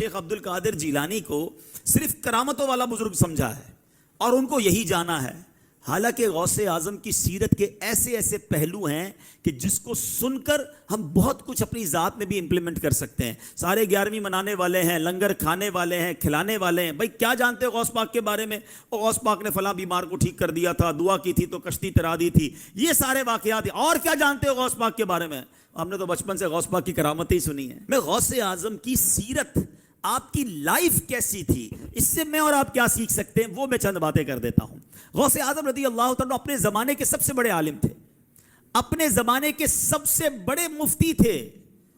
शेख अब्दुल कादिर जिलानी को सिर्फ करामतों वाला बुजुर्ग समझा है और उनको यही जाना है। हालांकि गौसे आजम की सीरत के ऐसे ऐसे पहलू हैं कि जिसको सुनकर हम बहुत कुछ अपनी ज़ात में भी इम्प्लीमेंट कर सकते हैं। सारे 11वीं मनाने वाले हैं, लंगर खाने वाले हैं, खिलाने वाले हैं। भाई क्या जानते हो गौस पाक के बारे में? और गौस पाक ने फला बीमार को ठीक कर दिया था, दुआ की थी तो कश्ती तरा दी थी, ये सारे वाकयात। और क्या जानते हो गौस पाक के बारे में? हमने तो बचपन से गौस पाक की करामतें ही सुनी है। मैं गौसे आजम की सीरत, आपकी लाइफ कैसी थी, इससे मैं और आप क्या सीख सकते हैं, वो मैं चंद बातें कर देता हूं। गौसे आजम रज़ी अल्लाह तआला अपने ज़माने के सबसे बड़े आलिम थे, अपने ज़माने के सबसे बड़े मुफ्ती थे।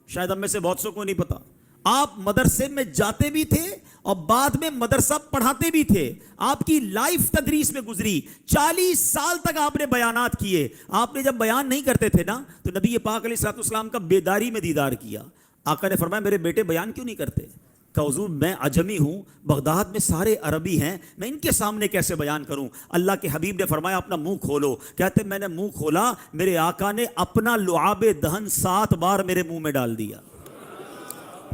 शायद हम में से बहुत सौ को नहीं पता। आप मदरसे में जाते भी थे और बाद में मदरसा पढ़ाते भी थे। आपकी लाइफ तदरीस में गुजरी। 40 साल तक आपने बयानात किए। आपने जब बयान नहीं करते थे ना, तो नबी पाक अलैहिस्सलाम का बेदारी में दीदार किया। आका ने फरमाया मेरे बेटे बयान क्यों नहीं करते? कहा हुजूर मैं अजमी हूँ, बगदाद में सारे अरबी हैं, मैं इनके सामने कैसे बयान करूँ? अल्लाह के हबीब ने फरमाया अपना मुंह खोलो। कहते मैंने मुंह खोला, मेरे आका ने अपना लुआबे दहन 7 बार मेरे मुंह में डाल दिया।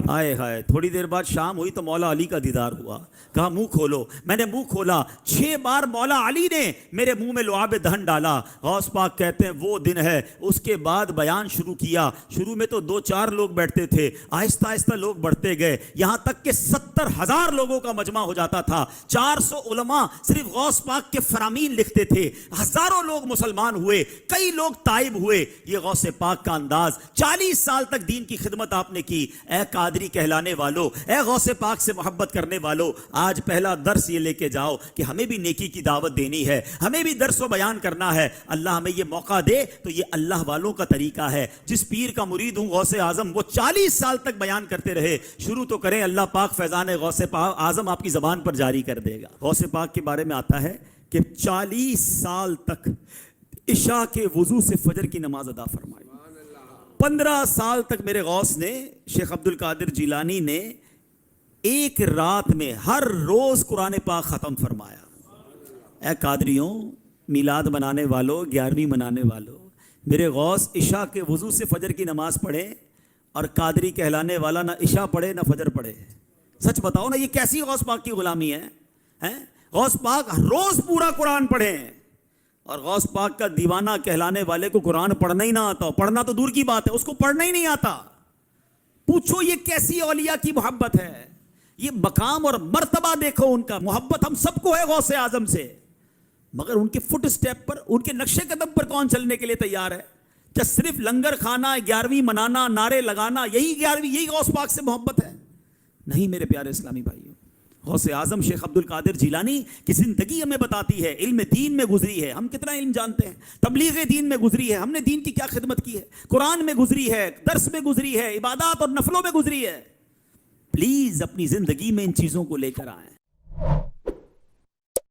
हाय हाय। थोड़ी देर बाद शाम हुई तो मौला अली का दीदार हुआ। कहा मुंह खोलो। मैंने मुंह खोला, 6 बार मौला अली ने मेरे मुंह में लुआबे दहन डाला। गौस पाक कहते हैं वो दिन है। उसके बाद बयान शुरू किया। शुरू में तो 2-4 लोग बैठते थे, आहिस्ता आहिस्ता लोग बढ़ते गए, यहाँ तक कि 70,000 लोगों का मजमा हो जाता था। 400 उलमा सिर्फ गौस पाक के फरामीन लिखते थे। हजारों लोग मुसलमान हुए, कई लोग ताइब हुए। ये गौसे पाक का अंदाज। 40 साल तक दीन की खिदमत आपने की। ए कादरी कहलाने वालों, ए गौसे पाक से मोहब्बत करने वालों, आज पहला दर्स ये लेके जाओ कि हमें भी नेकी की दावत देनी है, हमें भी दर्स व बयान करना है। अल्लाह हमें ये मौका दे तो ये अल्लाह वालों का तरीका है। जिस पीर का मुरीद हूं गौसे आजम, वो 40 साल तक बयान करते रहे। शुरू तो करें, अल्लाह पाक फैजान गौसे पाक आजम आपकी जबान पर जारी कर देगा। गौसे पाक के बारे में आता है कि 40 साल तक इशा के वुजू से फजर की नमाज अदा फरमाई। 15 साल तक मेरे गौस ने, शेख अब्दुल कादिर जिलानी ने, एक रात में हर रोज कुरान पाक खत्म फरमाया। ए कादरियों, मिलाद मनाने वालों, 11वीं मनाने वालों, मेरे गौस इशा के वुजू से फजर की नमाज पढ़े और कादरी कहलाने वाला ना इशा पढ़े ना फजर पढ़े। सच बताओ ना, ये कैसी गौस पाक की गुलामी है? गौस पाक रोज पूरा कुरान पढ़े और गौस पाक का दीवाना कहलाने वाले को कुरान पढ़ना ही ना आता। पढ़ना तो दूर की बात है, उसको पढ़ना ही नहीं आता। पूछो ये कैसी औलिया की मोहब्बत है? ये मकाम और मर्तबा देखो उनका। मोहब्बत हम सबको है गौसे आजम से, मगर उनके फुट स्टेप पर, उनके नक्शे कदम पर कौन चलने के लिए तैयार है? क्या सिर्फ लंगर खाना, 11वीं मनाना, नारे लगाना, यही 11वीं, यही गौस पाक से मोहब्बत है? नहीं मेरे प्यारे इस्लामी भाइयों। गौसे आजम शेख अब्दुल कादिर जिलानी की जिंदगी हमें बताती है, इल्म दीन में गुजरी है। हम कितना इल्म जानते हैं? तबलीग दीन में गुजरी है, हमने दीन की क्या खिदमत की है, कुरान में गुजरी है, दर्स में गुजरी है, इबादत और नफलों में गुजरी है। प्लीज अपनी जिंदगी में इन चीजों को लेकर आएं।